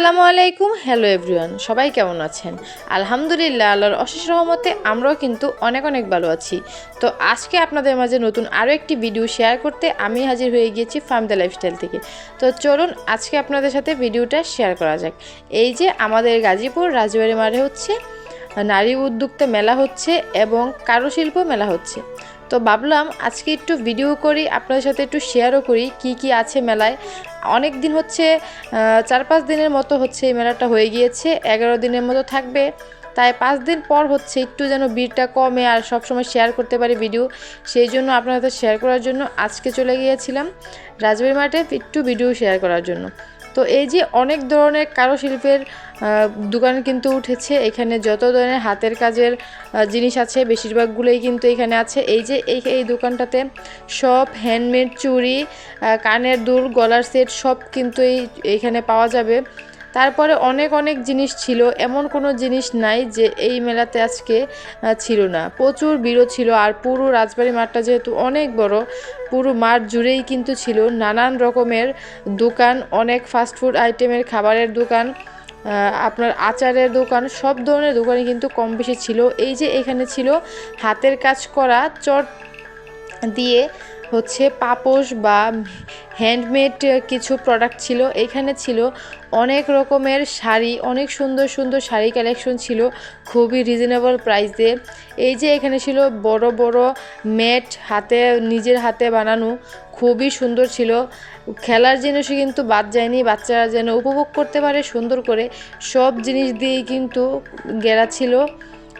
আসসালামু আলাইকুম। Hello everyone, সবাই কেমন আছেন? আলহামদুলিল্লাহ, আল্লাহর অশেষ রহমতে আমরাও কিন্তু অনেক অনেক ভালো আছি। তো আজকে আপনাদের মাঝে নতুন আরও একটি ভিডিও শেয়ার করতে আমি হাজির হয়ে গিয়েছি ফার্মদা লাইফস্টাইল থেকে। তো চলুন আজকে আপনাদের সাথে ভিডিওটা শেয়ার করা যাক। এই যে আমাদের গাজীপুর রাজবাড়ি মাঠে হচ্ছে নারী উদ্যোক্তা মেলা হচ্ছে এবং কারুশিল্প মেলা হচ্ছে। তো ভাবলাম আজকে একটু ভিডিও করি, আপনাদের সাথে একটু শেয়ারও করি কি কি আছে মেলায়। অনেক দিন হচ্ছে 4-5 দিনের মতো হচ্ছে এই মেলাটা হয়ে গিয়েছে, 11 দিনের মতো থাকবে। তাই 5 দিন পর হচ্ছে একটু যেন ভিড়টা কমে আর সবসময় শেয়ার করতে পারি ভিডিও, সেই জন্য আপনার সাথে শেয়ার করার জন্য আজকে চলে গিয়েছিলাম রাজবাড়ি মাঠে একটু ভিডিও শেয়ার করার জন্য। তো এই যে অনেক ধরনের কারুশিল্পের দোকান কিন্তু উঠেছে, এখানে যত ধরনের হাতের কাজের জিনিস আছে বেশিরভাগগুলোই কিন্তু এখানে আছে। এই যে এই দোকানটাতে সব হ্যান্ডমেড চুড়ি, কানের দুল, গলার সেট সব কিন্তু এইখানে পাওয়া যাবে। তারপরে অনেক অনেক জিনিস ছিল, এমন কোনো জিনিস নাই যে এই মেলাতে আজকে ছিল না। প্রচুর ভিড়ও ছিল, আর পুরো রাজবাড়ি মাঠটা যেহেতু অনেক বড়, পুরো মাঠ জুড়েই কিন্তু ছিল নানান রকমের দোকান, অনেক ফাস্টফুড আইটেমের খাবারের দোকান, আপনার আচারের দোকান, সব ধরনের দোকানই কিন্তু কম বেশি ছিল। এই যে এখানে ছিল হাতের কাজ করা চট দিয়ে হচ্ছে পাপোশ বা হ্যান্ডমেড কিছু প্রোডাক্ট ছিল। এখানে ছিল অনেক রকমের শাড়ি, অনেক সুন্দর সুন্দর শাড়ি কালেকশন ছিল খুবই রিজনেবল প্রাইসে। এই যে এখানে ছিল বড় বড় ম্যাট, নিজের হাতে বানানো, খুবই সুন্দর ছিল। খেলার জিনিসও কিন্তু বাদ যায়নি, বাচ্চারা যেন উপভোগ করতে পারে সুন্দর করে, সব জিনিস দিয়েই কিন্তু ঘেরা ছিল।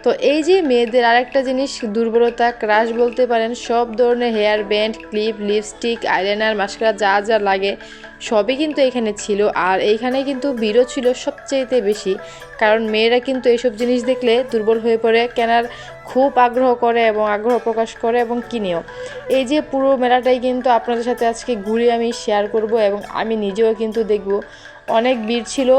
তো এই যে মেয়েদের আরেকটা জিনিস দুর্বলতা, ক্রাশ বলতে পারেন, সব ধরনের hair band, clip, lipstick, eyeliner, mascara যা যা লাগে সবই কিন্তু এখানে ছিল। আর এইখানে কিন্তু ভিড়ও ছিল সবচেয়েতে বেশি, কারণ মেয়েরা কিন্তু এইসব জিনিস দেখলে দুর্বল হয়ে পড়ে, কেনার খুব আগ্রহ করে এবং আগ্রহ প্রকাশ করে এবং কিনেও। এই যে পুরো মেলাটাই কিন্তু আপনাদের সাথে আজকে ঘুরে আমি শেয়ার করব এবং আমি নিজেও কিন্তু দেখব। অনেক ভিড় ছিল,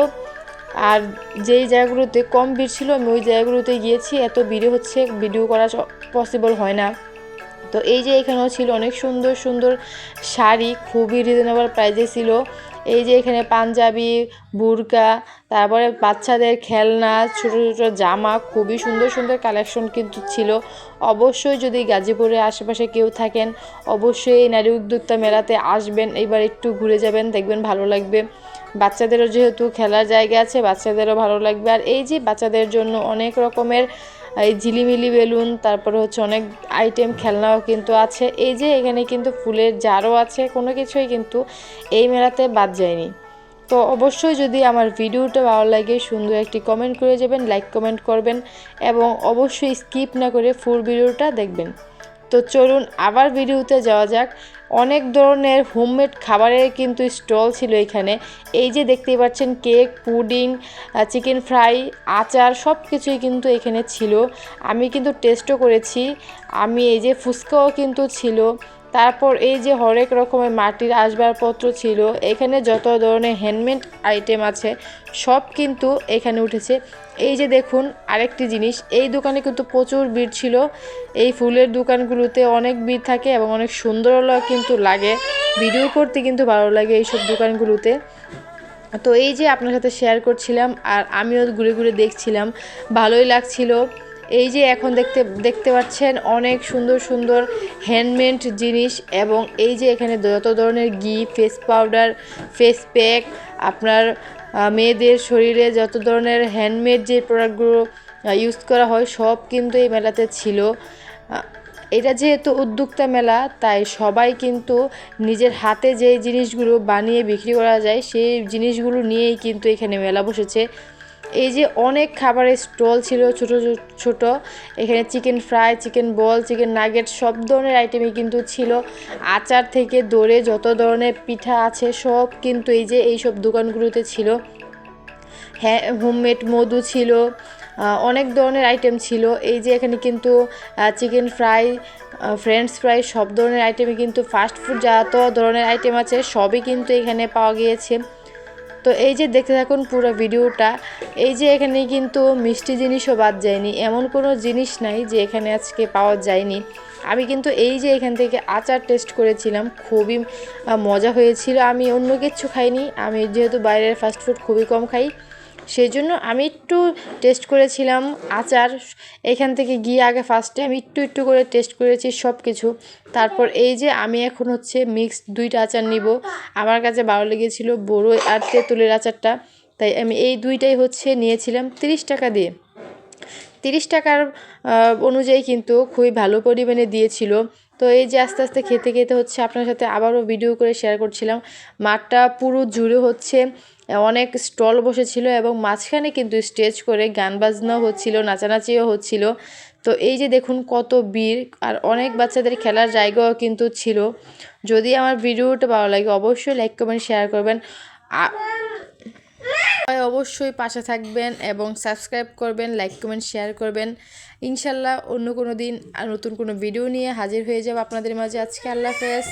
আর যেই জায়গাগুলোতে কম ভিড় ছিল আমি ওই জায়গাগুলোতে গিয়েছি, এত ভিড়ে হচ্ছে ভিডিও করা পসিবল হয় না। তো এই যে এখানেও ছিল অনেক সুন্দর সুন্দর শাড়ি, খুবই রিজনেবল প্রাইসে ছিল। এই যে এখানে পাঞ্জাবি, বুরকা, তারপরে বাচ্চাদের খেলনা, ছোট ছোট জামা, খুবই সুন্দর সুন্দর কালেকশন কিন্তু ছিল। অবশ্যই যদি গাজীপুরে আশেপাশে কেউ থাকেন অবশ্যই এই নারী উদ্যোক্তা মেলাতে আসবেন, এবার একটু ঘুরে যাবেন, দেখবেন ভালো লাগবে। বাচ্চাদেরও যেহেতু খেলার জায়গা আছে, বাচ্চাদেরও ভালো লাগবে। আর এই যে বাচ্চাদের জন্য অনেক রকমের এই ঝিলিমিলি বেলুন, তারপরে হচ্ছে অনেক আইটেম খেলনাও কিন্তু আছে। এই যে এখানে কিন্তু ফুলের জারও আছে, কোনো কিছুই কিন্তু এই মেলাতে বাদ যায়নি। তো অবশ্যই যদি আমার ভিডিওটা ভালো লাগে সুন্দর একটি কমেন্ট করে যাবেন, লাইক কমেন্ট করবেন এবং অবশ্যই স্কিপ না করে ফুল ভিডিওটা দেখবেন। তো চলুন আবার ভিডিওতে যাওয়া যাক। অনেক ধরনের হোমমেড খাবারের কিন্তু স্টল ছিল এখানে। এই যে দেখতেই পাচ্ছেন কেক, পুডিং, চিকেন ফ্রাই, আচার সব কিছুই কিন্তু এখানে ছিল। আমি কিন্তু টেস্টও করেছি। এই যে ফুচকাও কিন্তু ছিল। তারপর এই যে হরেক রকমের মাটির আসবাবপত্র ছিল। এখানে যত ধরনের হ্যান্ডমেড আইটেম আছে সব কিন্তু এখানে উঠেছে। এই যে দেখুন আরেকটি জিনিস, এই দোকানে কিন্তু প্রচুর ভিড় ছিল। এই ফুলের দোকানগুলোতে অনেক ভিড় থাকে এবং অনেক সুন্দরও কিন্তু লাগে, ভিডিও করতে কিন্তু ভালো লাগে এইসব দোকানগুলোতে। তো এই যে আপনার সাথে শেয়ার করছিলাম আর আমিও ঘুরে ঘুরে দেখছিলাম, ভালোই লাগছিল। এই যে এখন দেখতে পাচ্ছেন অনেক সুন্দর সুন্দর হ্যান্ডমেড জিনিস, এবং এই যে এখানে যত ধরনের ঘি, ফেস পাউডার, ফেস প্যাক, আপনার মেয়েদের শরীরে যত ধরনের হ্যান্ডমেড যে প্রোডাক্টগুলো ইউজ করা হয় সব কিন্তু এই মেলাতে ছিল। এটা যেহেতু উদ্যোক্তা মেলা তাই সবাই কিন্তু নিজের হাতে যে জিনিসগুলো বানিয়ে বিক্রি করা যায় সেই জিনিসগুলো নিয়েই কিন্তু এখানে মেলা বসেছে। এই যে অনেক খাবারের স্টল ছিল ছোট ছোট, এখানে চিকেন ফ্রাই, চিকেন বল, চিকেন নাগেট সব ধরনের আইটেমই কিন্তু ছিল। আচার থেকে দৌড়ে যত ধরনের পিঠা আছে সব কিন্তু এইসব দোকানগুলোতে ছিল। হ্যাঁ, হোমমেড মধু ছিল, অনেক ধরনের আইটেম ছিল। এই যে এখানে কিন্তু চিকেন ফ্রাই, ফ্রেঞ্চ ফ্রাই সব ধরনের আইটেমই কিন্তু ফাস্টফুড যত ধরনের আইটেম আছে সবই কিন্তু এখানে পাওয়া গিয়েছে। তো এই যে দেখতে থাকুন পুরো ভিডিওটা। এই যে এখানে কিন্তু মিষ্টি জিনিসও বাদ যায়নি, এমন কোনো জিনিস নাই যে এখানে আজকে পাওয়া যায়নি। আমি কিন্তু এই যে এখান থেকে আচার টেস্ট করেছিলাম, খুবই মজা হয়েছিল। আমি অন্য কিছু খাইনি, আমি যেহেতু বাইরের ফাস্টফুড খুবই কম খাই, সেই জন্য আমি একটু টেস্ট করেছিলাম আচার। এখান থেকে গিয়ে আগে ফার্স্টে আমি একটু করে টেস্ট করেছি সব কিছু। তারপর এই যে আমি এখন হচ্ছে মিক্সড 2টা আচার নিব। আমার কাছে ভালো লেগেছিল বড়ই আর তেঁতুলের আচারটা, তাই আমি এই 2টাই হচ্ছে নিয়েছিলাম 30 টাকা দিয়ে। 30 টাকার অনুযায়ী কিন্তু খুবই ভালো পরিমাণে দিয়েছিল। তো এই যে আস্তে আস্তে খেতে খেতে হচ্ছে আপনার সাথে আবারও ভিডিও করে শেয়ার করছিলাম। মাঠটা পুরো জুড়ে হচ্ছে অনেক স্টল বসেছিল এবং মাঝখানে কিন্তু স্টেজ করে গান বাজনাও হচ্ছিল, নাচানাচিও হচ্ছিল। তো এই যে দেখুন কত ভিড়, আর অনেক বাচ্চাদের খেলার জায়গাও কিন্তু ছিল। যদি আমার ভিডিওটা ভালো লাগে অবশ্যই লাইক কমেন্ট শেয়ার করবেন, অবশ্যই পাশে থাকবেন এবং সাবস্ক্রাইব করবেন, লাইক কমেন্ট শেয়ার করবেন। ইনশাল্লাহ অন্য কোনো দিন আর নতুন কোনো ভিডিও নিয়ে হাজির হয়ে যাব আপনাদের মাঝে। আজকে আল্লাহ হাফেজ।